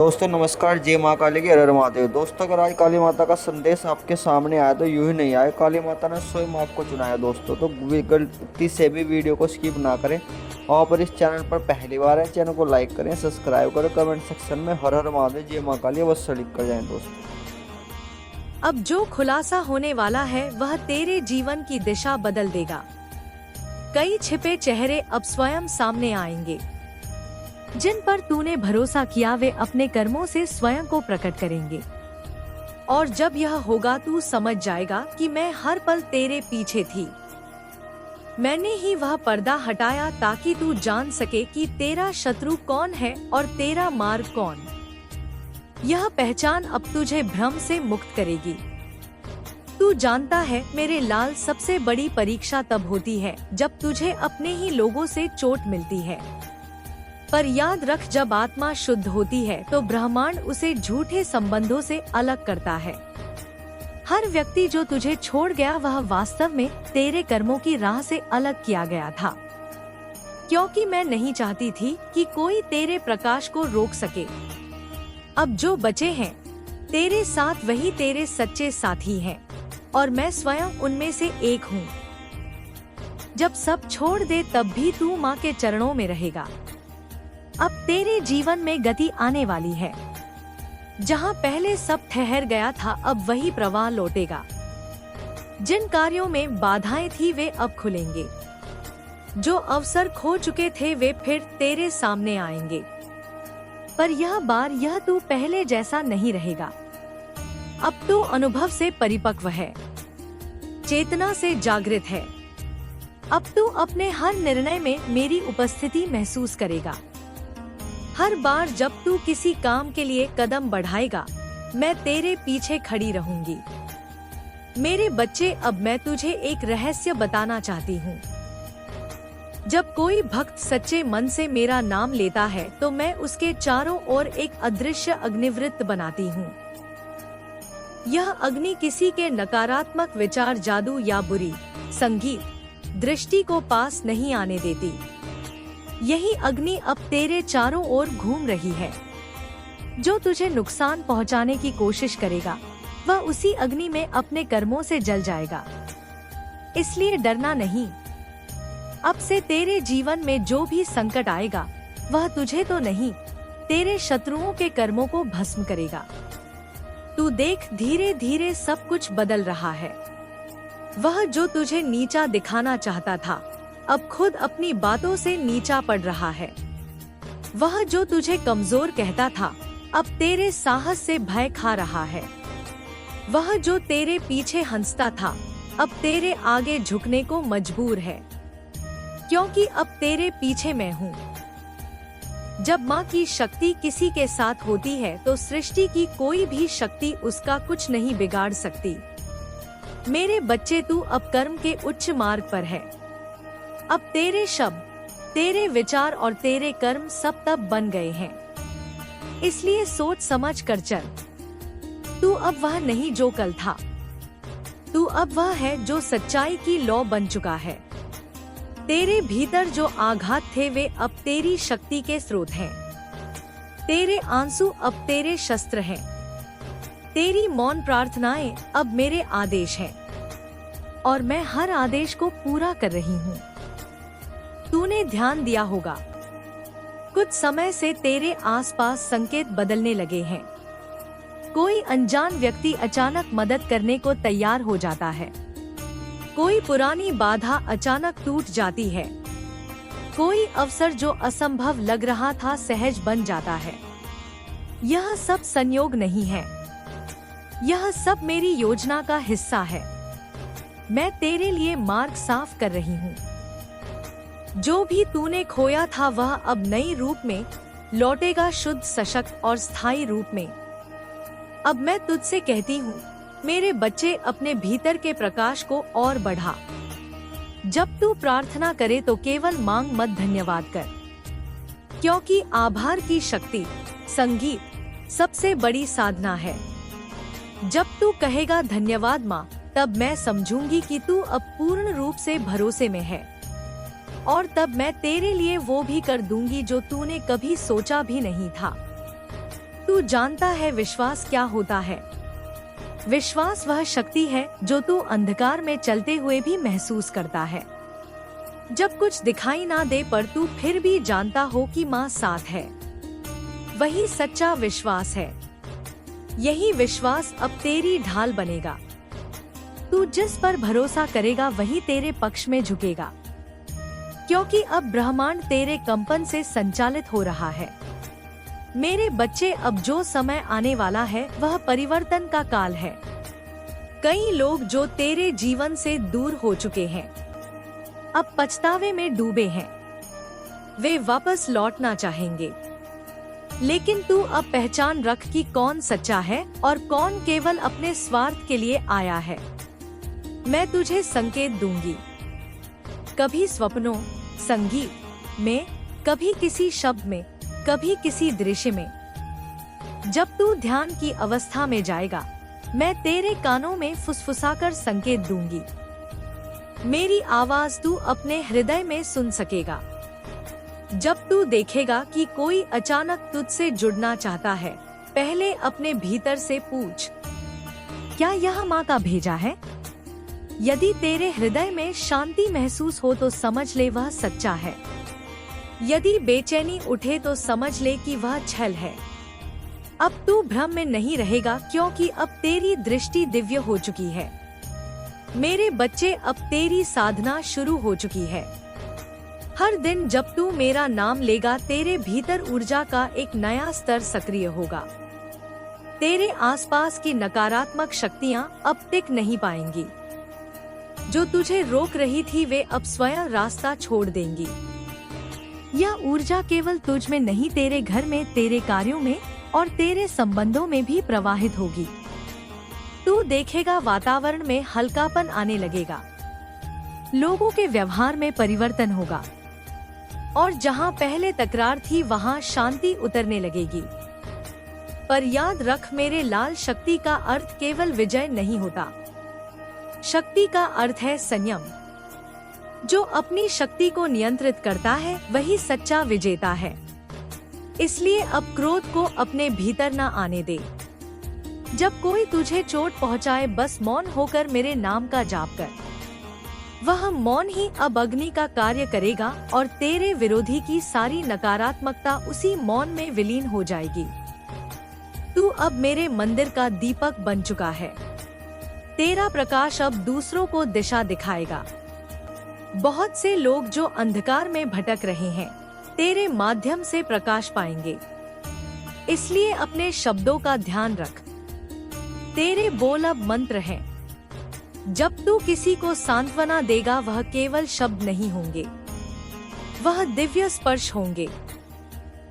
दोस्तों नमस्कार। जय माँ काली की हर हर महादेव। दोस्तों अगर आज काली माता का संदेश आपके सामने आया तो यूं ही नहीं आया, काली माता ने स्वयं आपको चुनाया दोस्तों। तो गलती से भी वीडियो को स्किप ना करें और पर इस चैनल पर पहली बार है चैनल को लाइक करें, सब्सक्राइब करें, कमेंट सेक्शन में हर हर महादेव जय माँ काली अवश्य लिख कर जाएं दोस्तों। अब जो खुलासा होने वाला है वह तेरे जीवन की दिशा बदल देगा। कई छिपे चेहरे अब स्वयं सामने आएंगे। जिन पर तूने भरोसा किया वे अपने कर्मों से स्वयं को प्रकट करेंगे। और जब यह होगा तू समझ जाएगा कि मैं हर पल तेरे पीछे थी। मैंने ही वह पर्दा हटाया ताकि तू जान सके कि तेरा शत्रु कौन है और तेरा मार्ग कौन। यह पहचान अब तुझे भ्रम से मुक्त करेगी। तू जानता है मेरे लाल, सबसे बड़ी परीक्षा तब होती है जब तुझे अपने ही लोगों से चोट मिलती है। पर याद रख, जब आत्मा शुद्ध होती है तो ब्रह्मांड उसे झूठे संबंधों से अलग करता है। हर व्यक्ति जो तुझे छोड़ गया वह वास्तव में तेरे कर्मों की राह से अलग किया गया था, क्योंकि मैं नहीं चाहती थी कि कोई तेरे प्रकाश को रोक सके। अब जो बचे हैं तेरे साथ वही तेरे सच्चे साथी हैं और मैं स्वयं उनमें से एक हूँ। जब सब छोड़ दे तब भी तू माँ के चरणों में रहेगा। अब तेरे जीवन में गति आने वाली है। जहाँ पहले सब ठहर गया था अब वही प्रवाह लौटेगा। जिन कार्यों में बाधाएं थी वे अब खुलेंगे। जो अवसर खो चुके थे वे फिर तेरे सामने आएंगे। पर यह बार यह तू पहले जैसा नहीं रहेगा। अब तू अनुभव से परिपक्व है, चेतना से जागृत है। अब तू अपने हर निर्णय में मेरी उपस्थिति महसूस करेगा। हर बार जब तू किसी काम के लिए कदम बढ़ाएगा मैं तेरे पीछे खड़ी रहूंगी। मेरे बच्चे, अब मैं तुझे एक रहस्य बताना चाहती हूँ। जब कोई भक्त सच्चे मन से मेरा नाम लेता है तो मैं उसके चारों ओर एक अदृश्य अग्निवृत्त बनाती हूँ। यह अग्नि किसी के नकारात्मक विचार, जादू या बुरी संगीत दृष्टि को पास नहीं आने देती। यही अग्नि अब तेरे चारों ओर घूम रही है। जो तुझे नुकसान पहुंचाने की कोशिश करेगा वह उसी अग्नि में अपने कर्मों से जल जाएगा। इसलिए डरना नहीं। अब से तेरे जीवन में जो भी संकट आएगा वह तुझे तो नहीं, तेरे शत्रुओं के कर्मों को भस्म करेगा। तू देख, धीरे धीरे सब कुछ बदल रहा है। वह जो तुझे नीचा दिखाना चाहता था अब खुद अपनी बातों से नीचा पड़ रहा है। वह जो तुझे कमजोर कहता था अब तेरे साहस से भय खा रहा है। वह जो तेरे पीछे हंसता था अब तेरे आगे झुकने को मजबूर है, क्योंकि अब तेरे पीछे मैं हूँ। जब माँ की शक्ति किसी के साथ होती है तो सृष्टि की कोई भी शक्ति उसका कुछ नहीं बिगाड़ सकती। मेरे बच्चे, तू अब कर्म के उच्च मार्ग पर है। अब तेरे शब्द, तेरे विचार और तेरे कर्म सब तब बन गए हैं। इसलिए सोच समझ कर चल। तू अब वह नहीं जो कल था। तू अब वह है जो सच्चाई की लौ बन चुका है। तेरे भीतर जो आघात थे वे अब तेरी शक्ति के स्रोत हैं। तेरे आंसू अब तेरे शस्त्र हैं। तेरी मौन प्रार्थनाएं अब मेरे आदेश हैं और मैं हर आदेश को पूरा कर रही हूँ। तूने ध्यान दिया होगा, कुछ समय से तेरे आसपास संकेत बदलने लगे हैं। कोई अनजान व्यक्ति अचानक मदद करने को तैयार हो जाता है। कोई पुरानी बाधा अचानक टूट जाती है। कोई अवसर जो असंभव लग रहा था सहज बन जाता है। यह सब संयोग नहीं है, यह सब मेरी योजना का हिस्सा है। मैं तेरे लिए मार्ग साफ कर रही हूँ। जो भी तूने खोया था वह अब नई रूप में लौटेगा, शुद्ध, सशक्त और स्थायी रूप में। अब मैं तुझसे कहती हूँ मेरे बच्चे, अपने भीतर के प्रकाश को और बढ़ा। जब तू प्रार्थना करे तो केवल मांग मत, धन्यवाद कर, क्योंकि आभार की शक्ति, संगीत सबसे बड़ी साधना है। जब तू कहेगा धन्यवाद माँ, तब मैं समझूंगी कि तू अब पूर्ण रूप से भरोसे में है और तब मैं तेरे लिए वो भी कर दूंगी जो तूने कभी सोचा भी नहीं था। तू जानता है विश्वास क्या होता है? विश्वास वह शक्ति है जो तू अंधकार में चलते हुए भी महसूस करता है। जब कुछ दिखाई ना दे पर तू फिर भी जानता हो कि माँ साथ है। वही सच्चा विश्वास है। यही विश्वास अब तेरी ढाल बनेगा। तू जिस पर भरोसा करेगा वही तेरे पक्ष में झुकेगा, क्योंकि अब ब्रह्मांड तेरे कंपन से संचालित हो रहा है। मेरे बच्चे, अब जो समय आने वाला है वह परिवर्तन का काल है। कई लोग जो तेरे जीवन से दूर हो चुके हैं, अब पछतावे में डूबे हैं। वे वापस लौटना चाहेंगे, लेकिन तू अब पहचान रख कि कौन सच्चा है और कौन केवल अपने स्वार्थ के लिए आया है। मैं तुझे संकेत दूंगी, कभी स्वप्नों, संगीत में, कभी किसी शब्द में, कभी किसी दृश्य में। जब तू ध्यान की अवस्था में जाएगा, मैं तेरे कानों में फुसफुसाकर संकेत दूंगी। मेरी आवाज तू अपने हृदय में सुन सकेगा। जब तू देखेगा कि कोई अचानक तुझसे जुड़ना चाहता है, पहले अपने भीतर से पूछ, क्या यह माँ का भेजा है? यदि तेरे हृदय में शांति महसूस हो तो समझ ले वह सच्चा है। यदि बेचैनी उठे तो समझ ले कि वह छल है। अब तू भ्रम में नहीं रहेगा, क्योंकि अब तेरी दृष्टि दिव्य हो चुकी है। मेरे बच्चे, अब तेरी साधना शुरू हो चुकी है। हर दिन जब तू मेरा नाम लेगा, तेरे भीतर ऊर्जा का एक नया स्तर सक्रिय होगा। तेरे आसपास की नकारात्मक शक्तियाँ अब टिक नहीं पाएंगी। जो तुझे रोक रही थी वे अब स्वयं रास्ता छोड़ देंगी। यह ऊर्जा केवल तुझ में नहीं, तेरे घर में, तेरे कार्यों में और तेरे संबंधों में भी प्रवाहित होगी। तू देखेगा वातावरण में हल्कापन आने लगेगा, लोगों के व्यवहार में परिवर्तन होगा, और जहां पहले तकरार थी वहां शांति उतरने लगेगी। पर याद रख मेरे लाल, शक्ति का अर्थ केवल विजय नहीं होता। शक्ति का अर्थ है संयम। जो अपनी शक्ति को नियंत्रित करता है वही सच्चा विजेता है। इसलिए अब क्रोध को अपने भीतर न आने दे। जब कोई तुझे चोट पहुंचाए, बस मौन होकर मेरे नाम का जाप कर। वह मौन ही अब अग्नि का कार्य करेगा और तेरे विरोधी की सारी नकारात्मकता उसी मौन में विलीन हो जाएगी। तू अब मेरे मंदिर का दीपक बन चुका है। तेरा प्रकाश अब दूसरों को दिशा दिखाएगा। बहुत से लोग जो अंधकार में भटक रहे हैं, तेरे माध्यम से प्रकाश पाएंगे। इसलिए अपने शब्दों का ध्यान रख। तेरे बोल अब मंत्र हैं। जब तू किसी को सांत्वना देगा, वह केवल शब्द नहीं होंगे, वह दिव्य स्पर्श होंगे।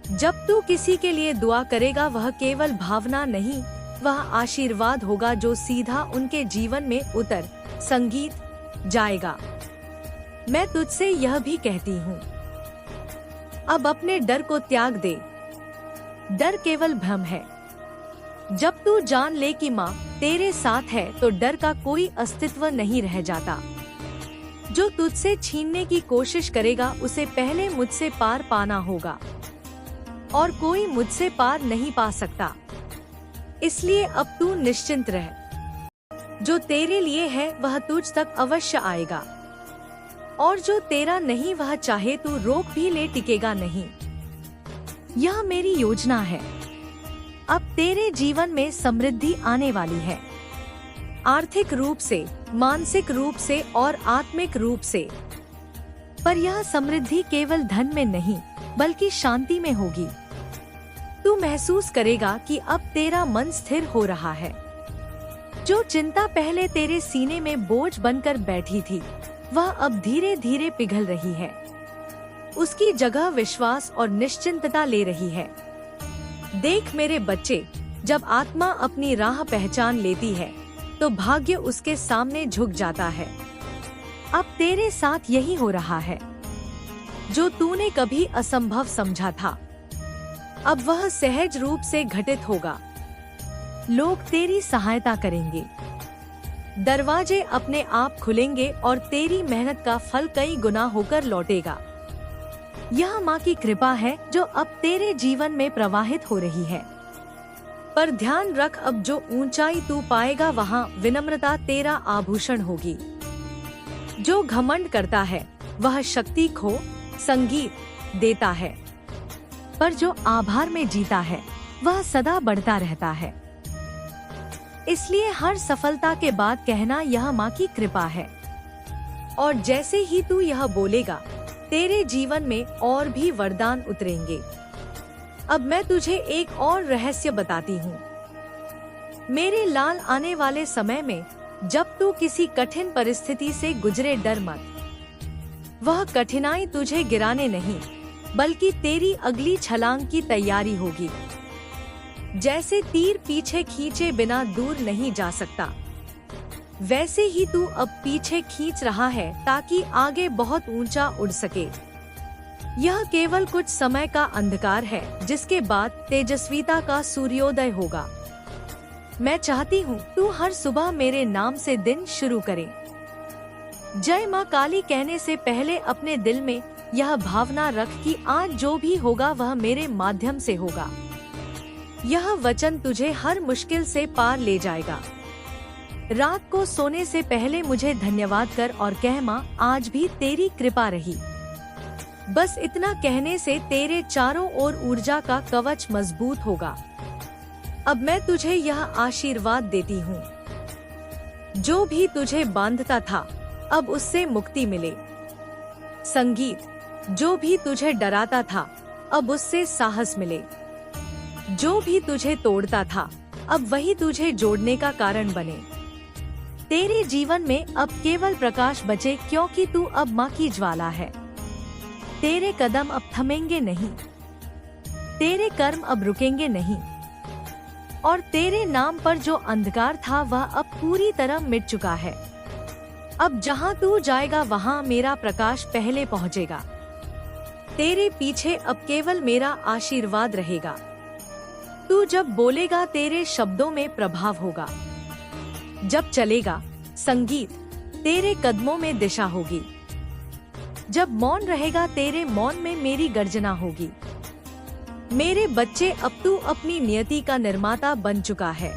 जब तू किसी के लिए दुआ करेगा, वह केवल भावना नहीं, वह आशीर्वाद होगा जो सीधा उनके जीवन में उतर संगीत जाएगा। मैं तुझसे यह भी कहती हूँ, अब अपने डर को त्याग दे। डर केवल भ्रम है। जब तू जान ले कि माँ तेरे साथ है, तो डर का कोई अस्तित्व नहीं रह जाता। जो तुझसे छीनने की कोशिश करेगा, उसे पहले मुझसे पार पाना होगा, और कोई मुझसे पार नहीं पा सकता। इसलिए अब तू निश्चिंत रह। जो तेरे लिए है वह तुझ तक अवश्य आएगा, और जो तेरा नहीं वह चाहे तू रोक भी ले, टिकेगा नहीं। यह मेरी योजना है। अब तेरे जीवन में समृद्धि आने वाली है, आर्थिक रूप से, मानसिक रूप से और आत्मिक रूप से। पर यह समृद्धि केवल धन में नहीं, बल्कि शांति में होगी। तू महसूस करेगा कि अब तेरा मन स्थिर हो रहा है। जो चिंता पहले तेरे सीने में बोझ बनकर बैठी थी, वह अब धीरे धीरे पिघल रही है। उसकी जगह विश्वास और निश्चिंतता ले रही है। देख मेरे बच्चे, जब आत्मा अपनी राह पहचान लेती है, तो भाग्य उसके सामने झुक जाता है। अब तेरे साथ यही हो रहा है। जो तूने कभी असंभव समझा था, अब वह सहज रूप से घटित होगा। लोग तेरी सहायता करेंगे, दरवाजे अपने आप खुलेंगे और तेरी मेहनत का फल कई गुना होकर लौटेगा। यह माँ की कृपा है जो अब तेरे जीवन में प्रवाहित हो रही है। पर ध्यान रख, अब जो ऊंचाई तू पाएगा वहाँ विनम्रता तेरा आभूषण होगी। जो घमंड करता है वह शक्ति खो संगीत देता है, पर जो आभार में जीता है वह सदा बढ़ता रहता है। इसलिए हर सफलता के बाद कहना यह माँ की कृपा है। और जैसे ही तू यह बोलेगा तेरे जीवन में और भी वरदान उतरेंगे। अब मैं तुझे एक और रहस्य बताती हूँ। मेरे लाल, आने वाले समय में जब तू किसी कठिन परिस्थिति से गुजरे, डर मत। वह कठिनाई तुझे गिराने नहीं बल्कि तेरी अगली छलांग की तैयारी होगी। जैसे तीर पीछे खींचे बिना दूर नहीं जा सकता, वैसे ही तू अब पीछे खींच रहा है ताकि आगे बहुत ऊंचा उड़ सके। यह केवल कुछ समय का अंधकार है, जिसके बाद तेजस्विता का सूर्योदय होगा। मैं चाहती हूँ तू हर सुबह मेरे नाम से दिन शुरू करे। जय माँ काली कहने से पहले अपने दिल में यह भावना रख कि आज जो भी होगा वह मेरे माध्यम से होगा। यह वचन तुझे हर मुश्किल से पार ले जाएगा। रात को सोने से पहले मुझे धन्यवाद कर और कह, माँ आज भी तेरी कृपा रही। बस इतना कहने से तेरे चारों ओर ऊर्जा का कवच मजबूत होगा। अब मैं तुझे यह आशीर्वाद देती हूँ, जो भी तुझे बांधता था अब उससे मुक्ति मिले। संगीत, जो भी तुझे डराता था अब उससे साहस मिले। जो भी तुझे तोड़ता था अब वही तुझे जोड़ने का कारण बने। तेरे जीवन में अब केवल प्रकाश बचे, क्योंकि तू अब माँ की ज्वाला है। तेरे कदम अब थमेंगे नहीं, तेरे कर्म अब रुकेंगे नहीं, और तेरे नाम पर जो अंधकार था वह अब पूरी तरह मिट चुका है। अब जहाँ तू जाएगा वहाँ मेरा प्रकाश पहले पहुँचेगा। तेरे पीछे अब केवल मेरा आशीर्वाद रहेगा। तू जब बोलेगा तेरे शब्दों में प्रभाव होगा। जब चलेगा संगीत, तेरे कदमों में दिशा होगी। जब मौन रहेगा तेरे मौन में मेरी गर्जना होगी। मेरे बच्चे, अब तू अपनी नियति का निर्माता बन चुका है।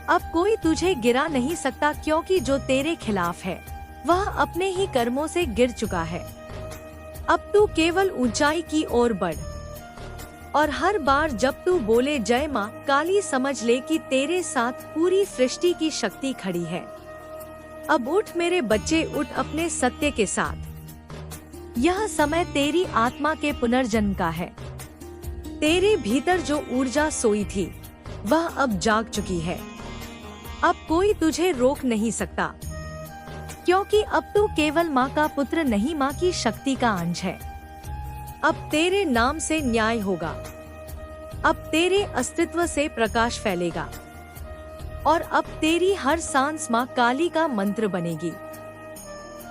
अब कोई तुझे गिरा नहीं सकता, क्योंकि जो तेरे खिलाफ है वह अपने ही कर्मों से गिर चुका है। अब तू केवल ऊंचाई की ओर बढ़, और हर बार जब तू बोले जय माँ काली, समझ ले कि तेरे साथ पूरी सृष्टि की शक्ति खड़ी है। अब उठ मेरे बच्चे, उठ अपने सत्य के साथ। यह समय तेरी आत्मा के पुनर्जन्म का है। तेरे भीतर जो ऊर्जा सोई थी वह अब जाग चुकी है। अब कोई तुझे रोक नहीं सकता, क्योंकि अब तू केवल माँ का पुत्र नहीं, माँ की शक्ति का अंश है। अब तेरे नाम से न्याय होगा। अब तेरे अस्तित्व से प्रकाश फैलेगा, और अब तेरी हर सांस माँ काली का मंत्र बनेगी।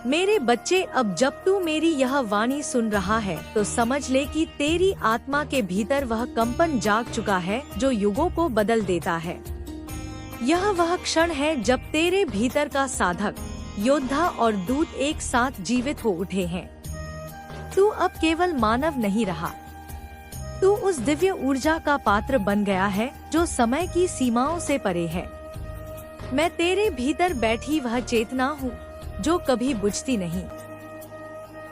मेरे बच्चे, अब जब तू मेरी यह वाणी सुन रहा है तो समझ ले कि तेरी आत्मा के भीतर वह कंपन जाग चुका है जो युगों को बदल देता है। यह वह क्षण है जब तेरे भीतर का साधक, योद्धा और दूत एक साथ जीवित हो उठे हैं। तू अब केवल मानव नहीं रहा, तू उस दिव्य ऊर्जा का पात्र बन गया है जो समय की सीमाओं से परे है। मैं तेरे भीतर बैठी वह चेतना हूँ जो कभी बुझती नहीं।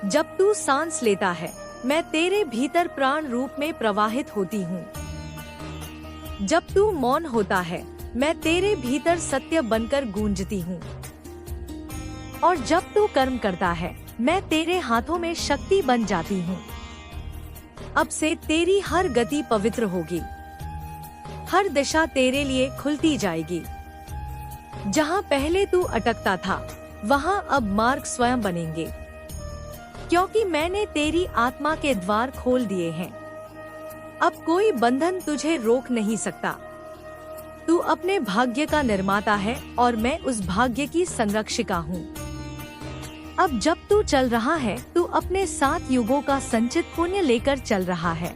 जब तू सांस लेता है मैं तेरे भीतर प्राण रूप में प्रवाहित होती हूँ। जब तू मौन होता है मैं तेरे भीतर सत्य बनकर गूंजती हूँ। और जब तू कर्म करता है मैं तेरे हाथों में शक्ति बन जाती हूँ। अब से तेरी हर गति पवित्र होगी, हर दिशा तेरे लिए खुलती जाएगी। जहाँ पहले तू अटकता था वहाँ अब मार्ग स्वयं बनेंगे, क्योंकि मैंने तेरी आत्मा के द्वार खोल दिए हैं। अब कोई बंधन तुझे रोक नहीं सकता। तू अपने भाग्य का निर्माता है और मैं उस भाग्य की संरक्षिका हूँ। अब जब तू चल रहा है तू अपने 7 युगों का संचित पुण्य लेकर चल रहा है।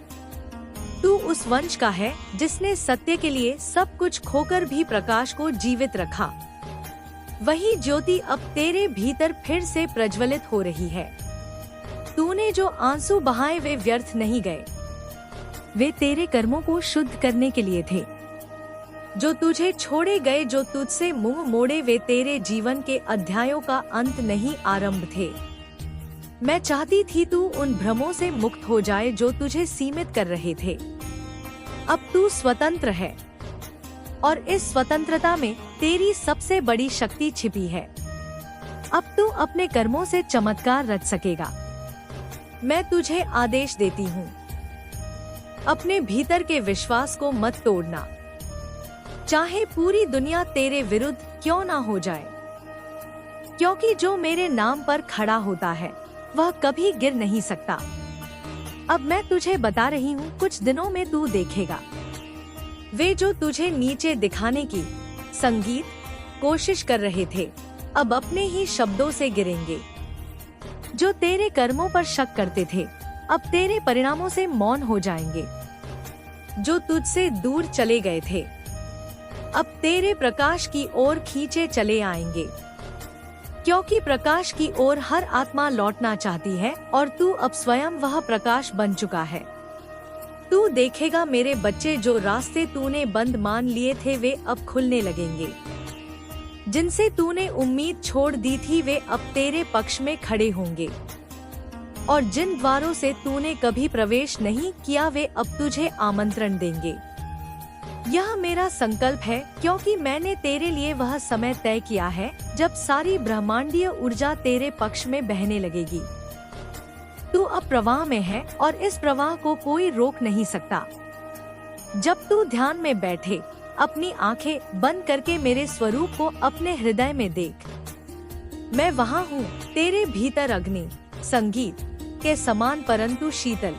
तू उस वंश का है जिसने सत्य के लिए सब कुछ खोकर भी प्रकाश को जीवित रखा। वही ज्योति अब तेरे भीतर फिर से प्रज्वलित हो रही है। तूने जो आंसू बहाए वे व्यर्थ नहीं गए, वे तेरे कर्मों को शुद्ध करने के लिए थे। जो तुझे छोड़े गए, जो तुझसे मुंह मोड़े, वे तेरे जीवन के अध्यायों का अंत नहीं, आरंभ थे। मैं चाहती थी तू उन भ्रमों से मुक्त हो जाए जो तुझे सीमित कर रहे थे। अब तू स्वतंत्र है और इस स्वतंत्रता में तेरी सबसे बड़ी शक्ति छिपी है। अब तू अपने कर्मों से चमत्कार रच सकेगा। मैं तुझे आदेश देती हूँ, अपने भीतर के विश्वास को मत तोड़ना, चाहे पूरी दुनिया तेरे विरुद्ध क्यों ना हो जाए, क्योंकि जो मेरे नाम पर खड़ा होता है वह कभी गिर नहीं सकता। अब मैं तुझे बता रही हूँ, कुछ दिनों में तू देखेगा, वे जो तुझे नीचे दिखाने की संगीत कोशिश कर रहे थे अब अपने ही शब्दों से गिरेंगे। जो तेरे कर्मों पर शक करते थे अब तेरे परिणामों से मौन हो जाएंगे। जो तुझसे दूर चले गए थे अब तेरे प्रकाश की ओर खींचे चले आएंगे, क्योंकि प्रकाश की ओर हर आत्मा लौटना चाहती है और तू अब स्वयं वह प्रकाश बन चुका है। तू देखेगा मेरे बच्चे, जो रास्ते तूने बंद मान लिए थे वे अब खुलने लगेंगे। जिनसे तूने उम्मीद छोड़ दी थी वे अब तेरे पक्ष में खड़े होंगे, और जिन द्वारों से तूने कभी प्रवेश नहीं किया वे अब तुझे आमंत्रण देंगे। यह मेरा संकल्प है, क्योंकि मैंने तेरे लिए वह समय तय किया है जब सारी ब्रह्मांडीय ऊर्जा तेरे पक्ष में बहने लगेगी। तू अब प्रवाह में है और इस प्रवाह को कोई रोक नहीं सकता। जब तू ध्यान में बैठे अपनी आंखें बंद करके मेरे स्वरूप को अपने हृदय में देख। मैं वहाँ हूँ, तेरे भीतर अग्नि संगीत के समान परंतु शीतल।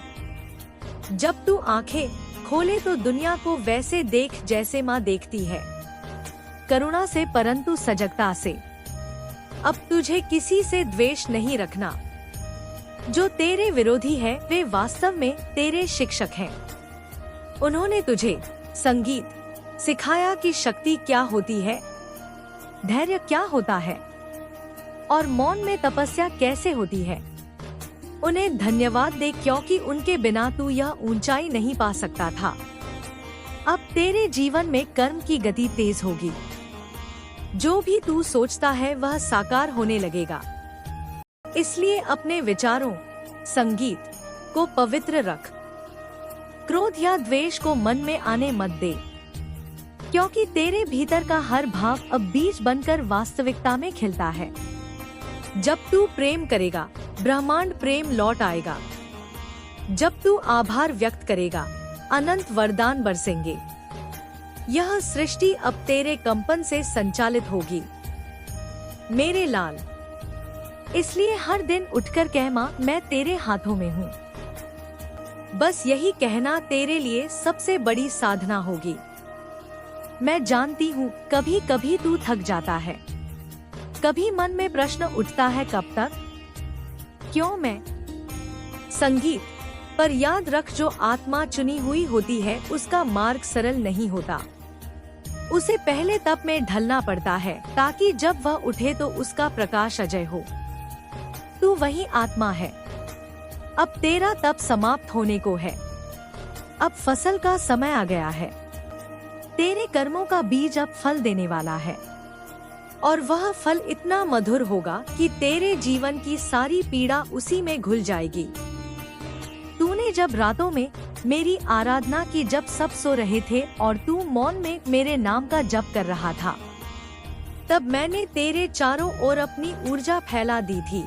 जब तू आंखें खोले तो दुनिया को वैसे देख जैसे माँ देखती है, करुणा से परंतु सजगता से। अब तुझे किसी से द्वेष नहीं रखना। जो तेरे विरोधी है वे वास्तव में तेरे शिक्षक हैं। उन्होंने तुझे संगीत सिखाया कि शक्ति क्या होती है, धैर्य क्या होता है और मौन में तपस्या कैसे होती है। उन्हें धन्यवाद दे, क्योंकि उनके बिना तू यह ऊंचाई नहीं पा सकता था। अब तेरे जीवन में कर्म की गति तेज होगी। जो भी तू सोचता है वह साकार होने लगेगा। इसलिए अपने विचारों संगीत को पवित्र रख। क्रोध या द्वेष को मन में आने मत दे, क्योंकि तेरे भीतर का हर भाव अब बीज बनकर वास्तविकता में खिलता है। जब तू प्रेम करेगा ब्रह्मांड प्रेम लौट आएगा। जब तू आभार व्यक्त करेगा अनंत वरदान बरसेंगे। यह सृष्टि अब तेरे कंपन से संचालित होगी मेरे लाल। इसलिए हर दिन उठकर कह, माँ मैं तेरे हाथों में हूँ। बस यही कहना तेरे लिए सबसे बड़ी साधना होगी। मैं जानती हूँ कभी कभी तू थक जाता है, कभी मन में प्रश्न उठता है, कब तक, क्यों मैं। संगीत पर याद रख, जो आत्मा चुनी हुई होती है उसका मार्ग सरल नहीं होता। उसे पहले तप में ढलना पड़ता है ताकि जब वह उठे तो उसका प्रकाश अजय हो। तू वही आत्मा है। अब तेरा तप समाप्त होने को है। अब फसल का समय आ गया है। तेरे कर्मों का बीज अब फल देने वाला है, और वह फल इतना मधुर होगा कि तेरे जीवन की सारी पीड़ा उसी में घुल जाएगी। तूने जब रातों में मेरी आराधना की, जब सब सो रहे थे और तू मौन में मेरे नाम का जप कर रहा था, तब मैंने तेरे चारों ओर अपनी ऊर्जा फैला दी थी।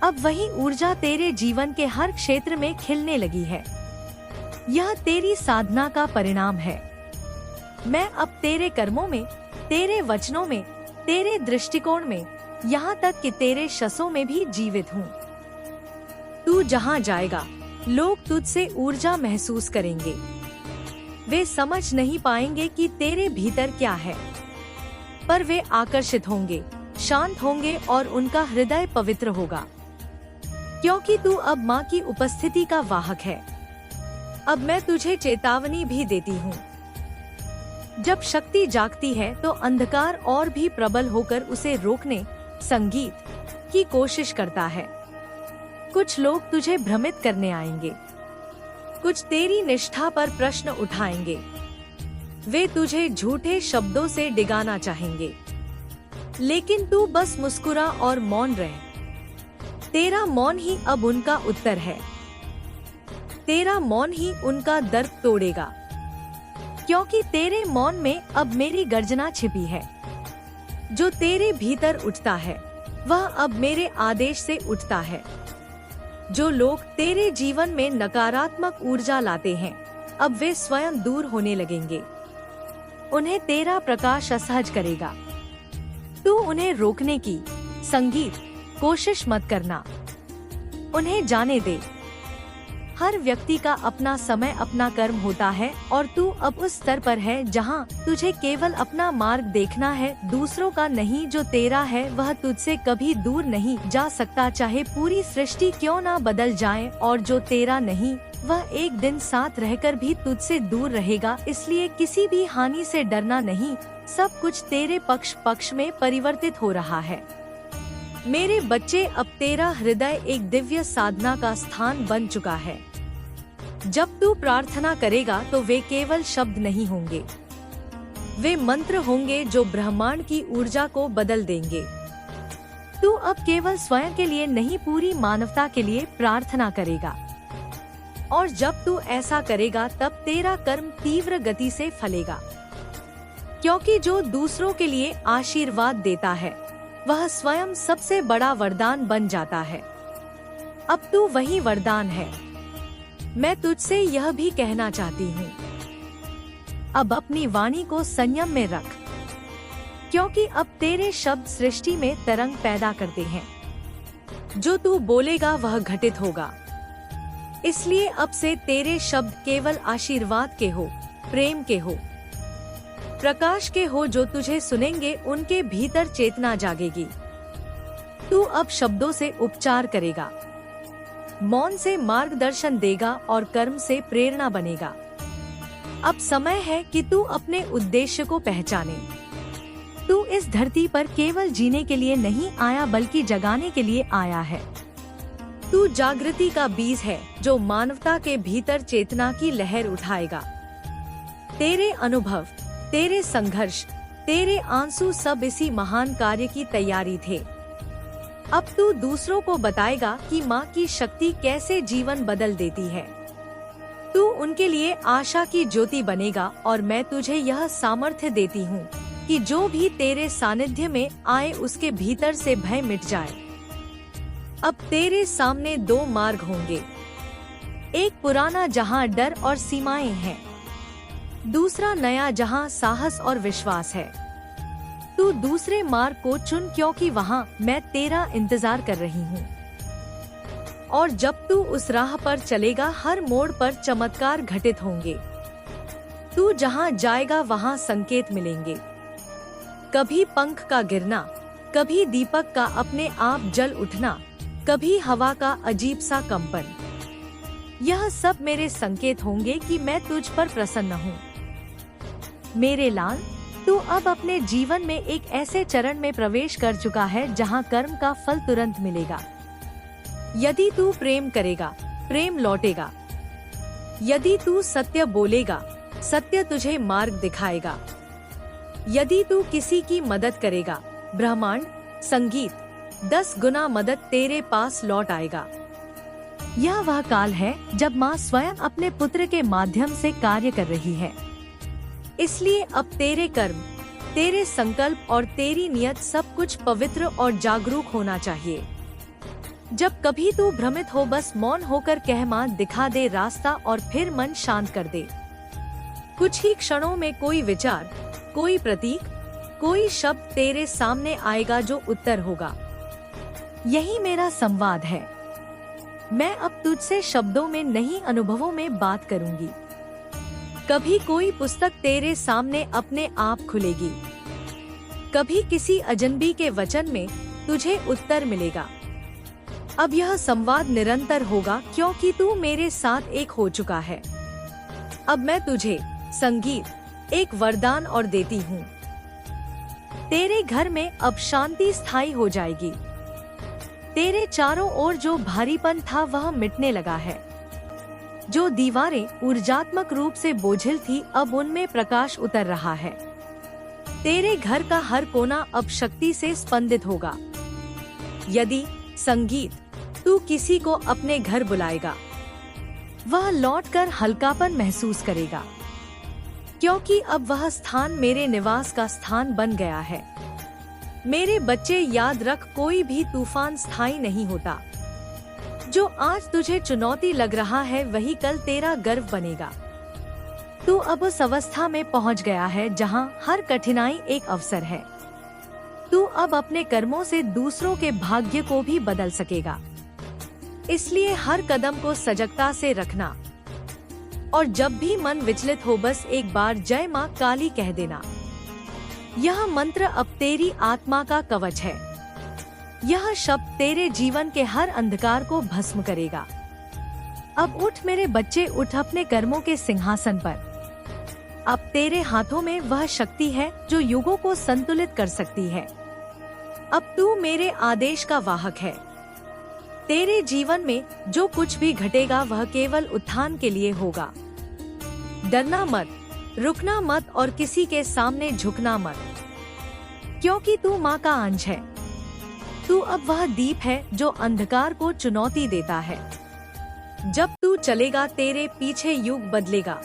अब वही ऊर्जा तेरे जीवन के हर क्षेत्र में खिलने लगी है। यह तेरी साधना का परिणाम है। मैं अब तेरे कर्मों में, तेरे वचनों में, तेरे दृष्टिकोण में, यहाँ तक कि तेरे शसों में भी जीवित हूँ। तू जहाँ जाएगा लोग तुझसे ऊर्जा महसूस करेंगे। वे समझ नहीं पाएंगे कि तेरे भीतर क्या है, पर वे आकर्षित होंगे, शांत होंगे और उनका हृदय पवित्र होगा, क्योंकि तू अब माँ की उपस्थिति का वाहक है। अब मैं तुझे चेतावनी भी देती हूँ। जब शक्ति जागती है तो अंधकार और भी प्रबल होकर उसे रोकने संगीत की कोशिश करता है। कुछ लोग तुझे भ्रमित करने आएंगे, कुछ तेरी निष्ठा पर प्रश्न उठाएंगे, वे तुझे झूठे शब्दों से डिगाना चाहेंगे, लेकिन तू बस मुस्कुरा और मौन रह। तेरा मौन ही अब उनका उत्तर है। तेरा मौन ही उनका दर्द तोड़ेगा, क्योंकि तेरे मौन में अब मेरी गर्जना छिपी है। जो तेरे भीतर उठता है वह अब मेरे आदेश से उठता है। जो लोग तेरे जीवन में नकारात्मक ऊर्जा लाते हैं, अब वे स्वयं दूर होने लगेंगे। उन्हें तेरा प्रकाश असहज करेगा। तू उन्हें रोकने की संगीत कोशिश मत करना। उन्हें जाने दे। हर व्यक्ति का अपना समय, अपना कर्म होता है और तू अब उस स्तर पर है जहां तुझे केवल अपना मार्ग देखना है, दूसरों का नहीं। जो तेरा है वह तुझसे कभी दूर नहीं जा सकता, चाहे पूरी सृष्टि क्यों ना बदल जाए। और जो तेरा नहीं वह एक दिन साथ रहकर भी तुझसे दूर रहेगा। इसलिए किसी भी हानि से डरना नहीं, सब कुछ तेरे पक्ष में परिवर्तित हो रहा है। मेरे बच्चे, अब तेरा हृदय एक दिव्य साधना का स्थान बन चुका है। जब तू प्रार्थना करेगा तो वे केवल शब्द नहीं होंगे, वे मंत्र होंगे जो ब्रह्मांड की ऊर्जा को बदल देंगे। तू अब केवल स्वयं के लिए नहीं, पूरी मानवता के लिए प्रार्थना करेगा। और जब तू ऐसा करेगा तब तेरा कर्म तीव्र गति से फलेगा, क्योंकि जो दूसरों के लिए आशीर्वाद देता है वह स्वयं सबसे बड़ा वरदान बन जाता है। अब तू वही वरदान है। मैं तुझसे यह भी कहना चाहती हूँ, अब अपनी वाणी को संयम में रख, क्योंकि अब तेरे शब्द सृष्टि में तरंग पैदा करते हैं। जो तू बोलेगा वह घटित होगा। इसलिए अब से तेरे शब्द केवल आशीर्वाद के हो, प्रेम के हो, प्रकाश के हो। जो तुझे सुनेंगे उनके भीतर चेतना जागेगी। तू अब शब्दों से उपचार करेगा, मौन से मार्गदर्शन देगा और कर्म से प्रेरणा बनेगा। अब समय है कि तू अपने उद्देश्य को पहचाने। तू इस धरती पर केवल जीने के लिए नहीं आया, बल्कि जगाने के लिए आया है। तू जागृति का बीज है जो मानवता के भीतर चेतना की लहर उठाएगा। तेरे अनुभव, तेरे संघर्ष, तेरे आंसू सब इसी महान कार्य की तैयारी थे। अब तू दूसरों को बताएगा कि माँ की शक्ति कैसे जीवन बदल देती है। तू उनके लिए आशा की ज्योति बनेगा और मैं तुझे यह सामर्थ्य देती हूँ कि जो भी तेरे सानिध्य में आए उसके भीतर से भय मिट जाए। अब तेरे सामने दो मार्ग होंगे, एक पुराना जहाँ डर और सीमाएं हैं, दूसरा नया जहाँ साहस और विश्वास है। तू दूसरे मार्ग को चुन, क्योंकि वहाँ मैं तेरा इंतजार कर रही हूँ। और जब तू उस राह पर चलेगा हर मोड़ पर चमत्कार घटित होंगे। तू जहाँ जाएगा वहाँ संकेत मिलेंगे, कभी पंख का गिरना, कभी दीपक का अपने आप जल उठना, कभी हवा का अजीब सा कंपन। यह सब मेरे संकेत होंगे कि मैं तुझ पर प्रसन्न हूँ। मेरे लाल, तू अब अपने जीवन में एक ऐसे चरण में प्रवेश कर चुका है जहाँ कर्म का फल तुरंत मिलेगा। यदि तू प्रेम करेगा, प्रेम लौटेगा। यदि तू सत्य बोलेगा, सत्य तुझे मार्ग दिखाएगा। यदि तू किसी की मदद करेगा, ब्रह्मांड, संगीत 10 गुना मदद तेरे पास लौट आएगा। यह वह काल है जब माँ स्वयं अपने पुत्र के माध्यम से कार्य कर रही है। इसलिए अब तेरे कर्म, तेरे संकल्प और तेरी नियत सब कुछ पवित्र और जागरूक होना चाहिए। जब कभी तू भ्रमित हो, बस मौन होकर कह, माँ दिखा दे रास्ता, और फिर मन शांत कर दे। कुछ ही क्षणों में कोई विचार, कोई प्रतीक, कोई शब्द तेरे सामने आएगा जो उत्तर होगा। यही मेरा संवाद है। मैं अब तुझसे शब्दों में नहीं, अनुभवों में बात करूंगी। कभी कोई पुस्तक तेरे सामने अपने आप खुलेगी, कभी किसी अजनबी के वचन में तुझे उत्तर मिलेगा। अब यह संवाद निरंतर होगा, क्योंकि तू मेरे साथ एक हो चुका है। अब मैं तुझे संगीत एक वरदान और देती हूँ। तेरे घर में अब शांति स्थायी हो जाएगी। तेरे चारों ओर जो भारीपन था वह मिटने लगा है। जो दीवारें ऊर्जात्मक रूप से बोझिल थी, अब उनमें प्रकाश उतर रहा है। तेरे घर का हर कोना अब शक्ति से स्पंदित होगा। यदि संगीत तू किसी को अपने घर बुलाएगा, वह लौटकर हल्कापन महसूस करेगा, क्योंकि अब वह स्थान मेरे निवास का स्थान बन गया है। मेरे बच्चे, याद रख, कोई भी तूफान स्थायी नहीं होता। जो आज तुझे चुनौती लग रहा है, वही कल तेरा गर्व बनेगा। तू अब उस अवस्था में पहुंच गया है जहां हर कठिनाई एक अवसर है। तू अब अपने कर्मों से दूसरों के भाग्य को भी बदल सकेगा। इसलिए हर कदम को सजगता से रखना, और जब भी मन विचलित हो, बस एक बार जय मां काली कह देना। यह मंत्र अब तेरी आत्मा का कवच है। यह शब्द तेरे जीवन के हर अंधकार को भस्म करेगा। अब उठ मेरे बच्चे, उठ अपने कर्मों के सिंहासन पर। अब तेरे हाथों में वह शक्ति है जो युगों को संतुलित कर सकती है। अब तू मेरे आदेश का वाहक है। तेरे जीवन में जो कुछ भी घटेगा, वह केवल उत्थान के लिए होगा। डरना मत, रुकना मत और किसी के सामने झुकना मत, क्योंकि तू माँ का अंश है। तू अब वह दीप है जो अंधकार को चुनौती देता है। जब तू चलेगा, तेरे पीछे युग बदलेगा।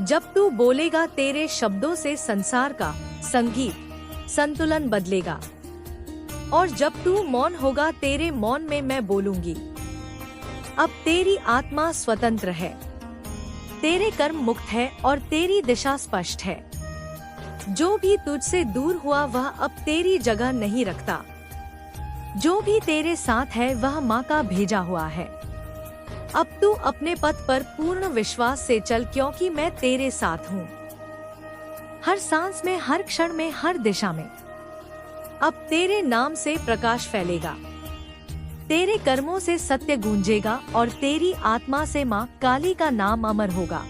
जब तू बोलेगा, तेरे शब्दों से संसार का संगीत संतुलन बदलेगा। और जब तू मौन होगा, तेरे मौन में मैं बोलूंगी। अब तेरी आत्मा स्वतंत्र है, तेरे कर्म मुक्त है और तेरी दिशा स्पष्ट है। जो भी तुझसे दूर हुआ, वह अब तेरी जगह नहीं रखता। जो भी तेरे साथ है, वह माँ का भेजा हुआ है। अब तू अपने पथ पर पूर्ण विश्वास से चल, क्योंकि मैं तेरे साथ हूँ। हर सांस में, हर क्षण में, हर दिशा में। अब तेरे नाम से प्रकाश फैलेगा, तेरे कर्मों से सत्य गूंजेगा और तेरी आत्मा से माँ काली का नाम अमर होगा।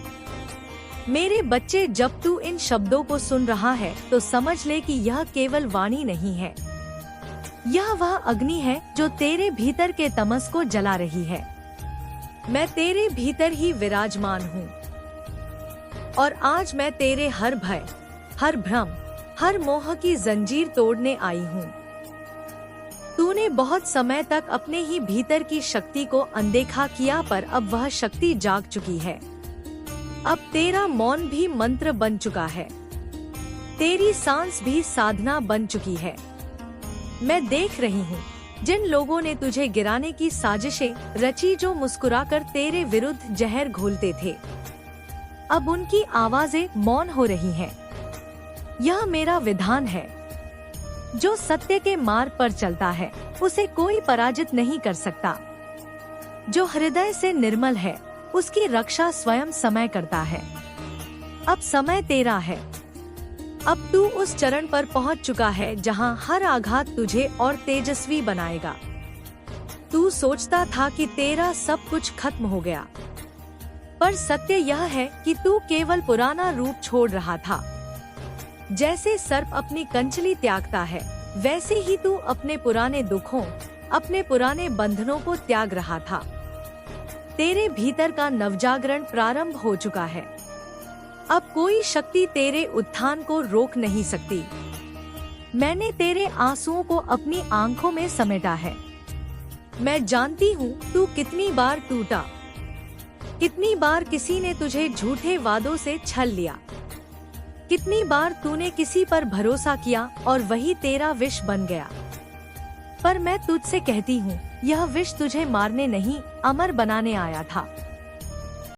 मेरे बच्चे, जब तू इन शब्दों को सुन रहा है, तो समझ ले कि यह केवल वाणी नहीं है। यह वह अग्नि है जो तेरे भीतर के तमस को जला रही है। मैं तेरे भीतर ही विराजमान हूँ, और आज मैं तेरे हर भय, हर भ्रम, हर मोह की जंजीर तोड़ने आई हूँ। तूने बहुत समय तक अपने ही भीतर की शक्ति को अनदेखा किया, पर अब वह शक्ति जाग चुकी है। अब तेरा मौन भी मंत्र बन चुका है, तेरी सांस भी साधना बन चुकी है। मैं देख रही हूँ जिन लोगों ने तुझे गिराने की साजिशें रची, जो मुस्कुराकर तेरे विरुद्ध जहर घोलते थे, अब उनकी आवाजें मौन हो रही हैं। यह मेरा विधान है। जो सत्य के मार्ग पर चलता है, उसे कोई पराजित नहीं कर सकता। जो हृदय से निर्मल है, उसकी रक्षा स्वयं समय करता है। अब समय तेरा है। अब तू उस चरण पर पहुंच चुका है जहां हर आघात तुझे और तेजस्वी बनाएगा। तू सोचता था कि तेरा सब कुछ खत्म हो गया, पर सत्य यह है कि तू केवल पुराना रूप छोड़ रहा था। जैसे सर्प अपनी कंचली त्यागता है, वैसे ही तू अपने पुराने दुखों, अपने पुराने बंधनों को त्याग रहा था। तेरे भीतर का नवजागरण प्रारंभ हो चुका है। अब कोई शक्ति तेरे उत्थान को रोक नहीं सकती। मैंने तेरे आंसुओं को अपनी आंखों में समेटा है। मैं जानती हूँ तू कितनी बार टूटा, कितनी बार किसी ने तुझे झूठे वादों से छल लिया, कितनी बार तूने किसी पर भरोसा किया और वही तेरा विष बन गया। पर मैं तुझसे कहती हूँ, यह विष तुझे मारने नहीं, अमर बनाने आया था।